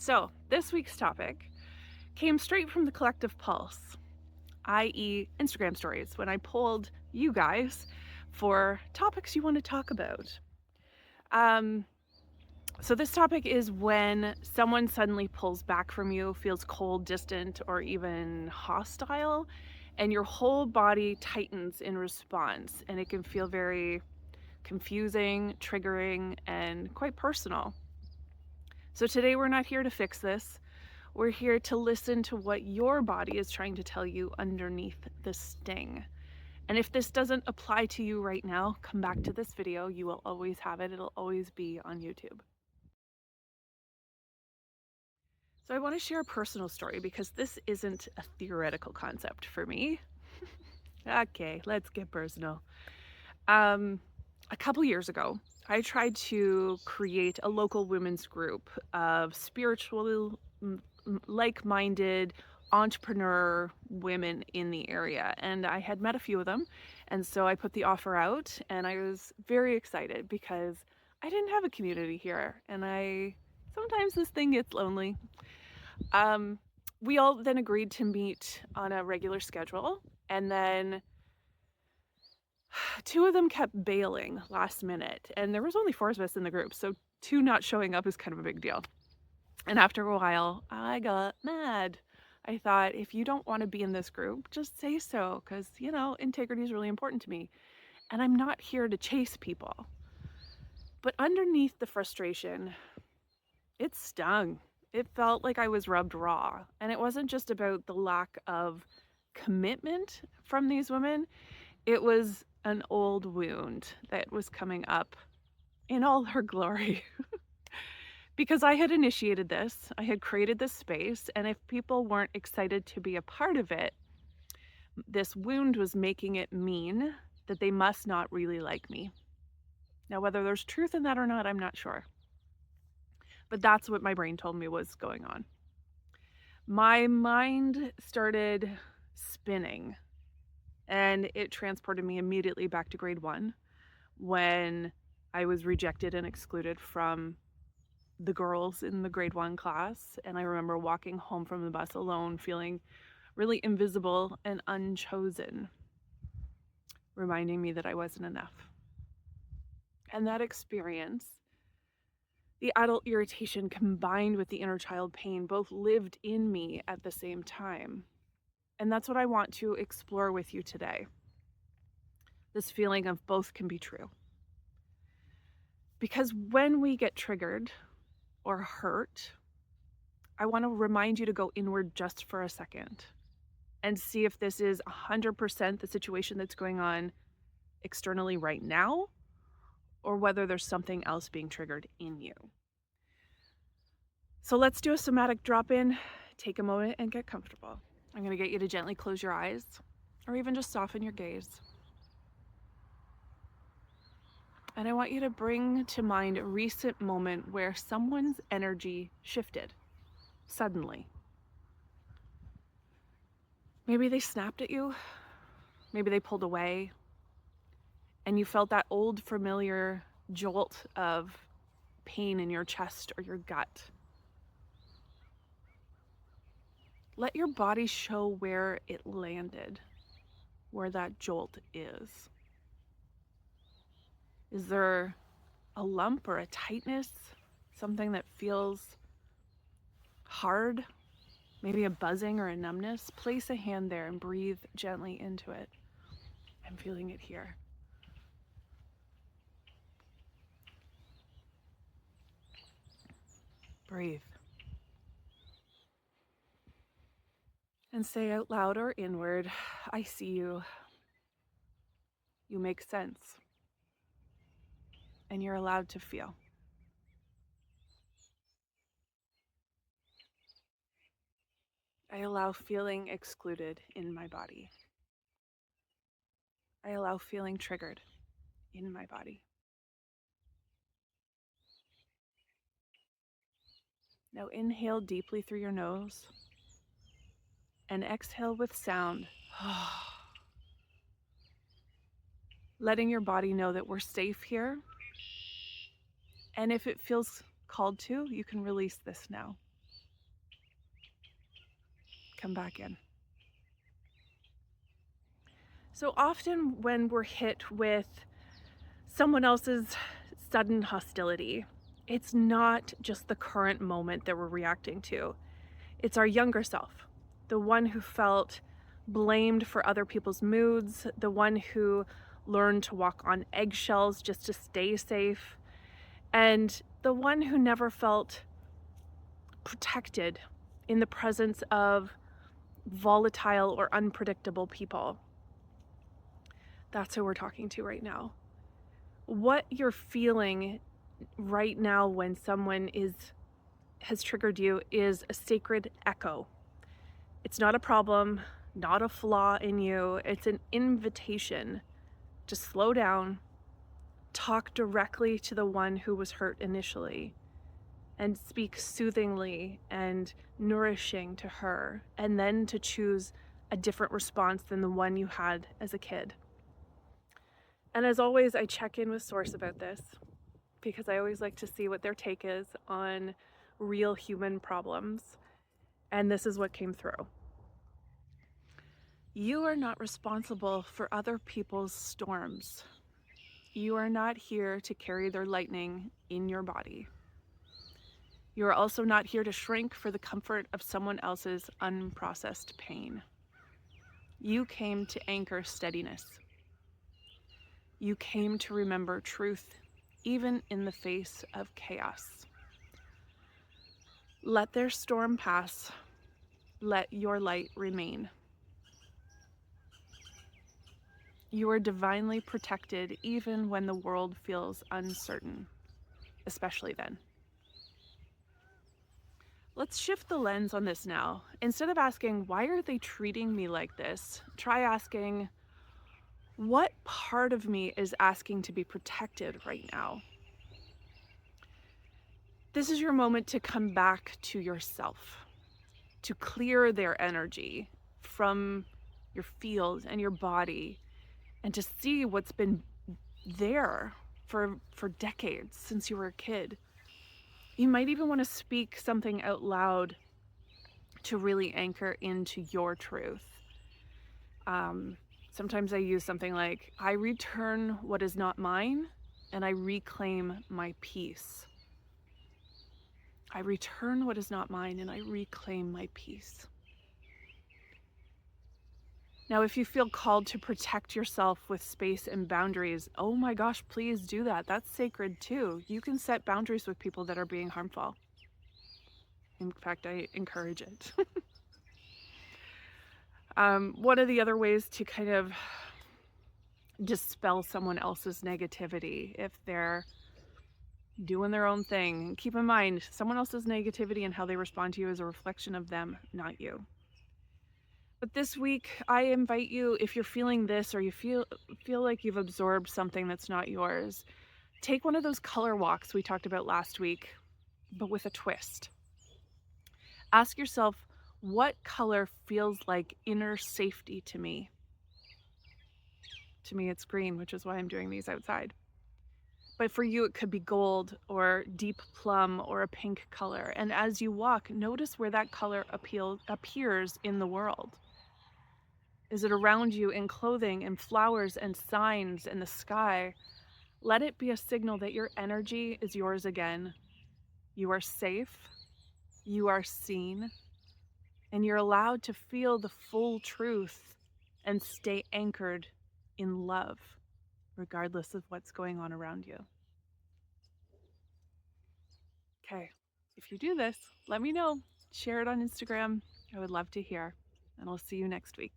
So, this week's topic came straight from the collective pulse, i.e., Instagram stories, when I polled you guys for topics you want to talk about. Um, so, this topic is when someone suddenly pulls back from you, feels cold, distant, or even hostile, and your whole body tightens in response, and it can feel very confusing, triggering, and quite personal. So, today we're not here to fix this. We're here to listen to what your body is trying to tell you underneath the sting. And if this doesn't apply to you right now, come back to this video. You will always have it. It'll always be on YouTube. So I want to share a personal story because this isn't a theoretical concept for me. Okay, let's get personal. A couple years ago, I tried to create a local women's group of spiritual, like-minded entrepreneur women in the area, and I had met a few of them, and so I put the offer out, and I was very excited because I didn't have a community here, and sometimes this thing gets lonely. We all then agreed to meet on a regular schedule, and then two of them kept bailing last minute, and there was only four of us in the group, so two not showing up is kind of a big deal. And after a while, I got mad. I thought, if you don't want to be in this group, just say so, because, integrity is really important to me. And I'm not here to chase people. But underneath the frustration, it stung. It felt like I was rubbed raw. And it wasn't just about the lack of commitment from these women, it was an old wound that was coming up in all her glory. Because I had initiated this, I had created this space, and if people weren't excited to be a part of it, this wound was making it mean that they must not really like me. Now, whether there's truth in that or not, I'm not sure. But that's what my brain told me was going on. My mind started spinning, and it transported me immediately back to grade 1 when I was rejected and excluded from the girls in the grade 1 class. And I remember walking home from the bus alone, feeling really invisible and unchosen, reminding me that I wasn't enough. And that experience, the adult irritation combined with the inner child pain, both lived in me at the same time. And that's what I want to explore with you today. This feeling of both can be true. Because when we get triggered or hurt, I want to remind you to go inward just for a second and see if this is 100% the situation that's going on externally right now, or whether there's something else being triggered in you. So let's do a somatic drop-in. Take a moment and get comfortable. I'm going to get you to gently close your eyes, or even just soften your gaze. And I want you to bring to mind a recent moment where someone's energy shifted suddenly. Maybe they snapped at you, maybe they pulled away, and you felt that old familiar jolt of pain in your chest or your gut. Let your body show where it landed, where that jolt is. Is there a lump or a tightness, something that feels hard, maybe a buzzing or a numbness? Place a hand there and breathe gently into it. I'm feeling it here. Breathe. And say out loud or inward, I see you. You make sense. And you're allowed to feel. I allow feeling excluded in my body. I allow feeling triggered in my body. Now inhale deeply through your nose and exhale with sound. Letting your body know that we're safe here. And if it feels called to, you can release this now. Come back in. So often when we're hit with someone else's sudden hostility, it's not just the current moment that we're reacting to. It's our younger self, the one who felt blamed for other people's moods, the one who learned to walk on eggshells just to stay safe, and the one who never felt protected in the presence of volatile or unpredictable people. That's who we're talking to right now. What you're feeling right now when someone has triggered you is a sacred echo. It's not a problem, not a flaw in you. It's an invitation to slow down, talk directly to the one who was hurt initially, and speak soothingly and nourishing to her, and then to choose a different response than the one you had as a kid. And as always, I check in with Source about this because I always like to see what their take is on real human problems. And this is what came through. You are not responsible for other people's storms. You are not here to carry their lightning in your body. You are also not here to shrink for the comfort of someone else's unprocessed pain. You came to anchor steadiness. You came to remember truth, even in the face of chaos. Let their storm pass. Let your light remain. You are divinely protected even when the world feels uncertain, especially then. Let's shift the lens on this now. Instead of asking, why are they treating me like this? Try asking, what part of me is asking to be protected right now? This is your moment to come back to yourself, to clear their energy from your field and your body, and to see what's been there for decades since you were a kid. You might even want to speak something out loud to really anchor into your truth. Sometimes I use something like, I return what is not mine and I reclaim my peace. I return what is not mine and I reclaim my peace. Now, if you feel called to protect yourself with space and boundaries, oh my gosh, please do that. That's sacred too. You can set boundaries with people that are being harmful. In fact, I encourage it. One of the other ways to kind of dispel someone else's negativity, if they're doing their own thing, keep in mind, someone else's negativity and how they respond to you is a reflection of them, not you. But this week, I invite you, if you're feeling this or you feel like you've absorbed something that's not yours, take one of those color walks we talked about last week, but with a twist. Ask yourself, what color feels like inner safety to me? To me, it's green, which is why I'm doing these outside. But for you, it could be gold or deep plum or a pink color. And as you walk, notice where that color appears in the world. Is it around you in clothing and flowers and signs in the sky? Let it be a signal that your energy is yours again. You are safe, you are seen, and you're allowed to feel the full truth and stay anchored in love, regardless of what's going on around you. Okay, if you do this, let me know. Share it on Instagram. I would love to hear, and I'll see you next week.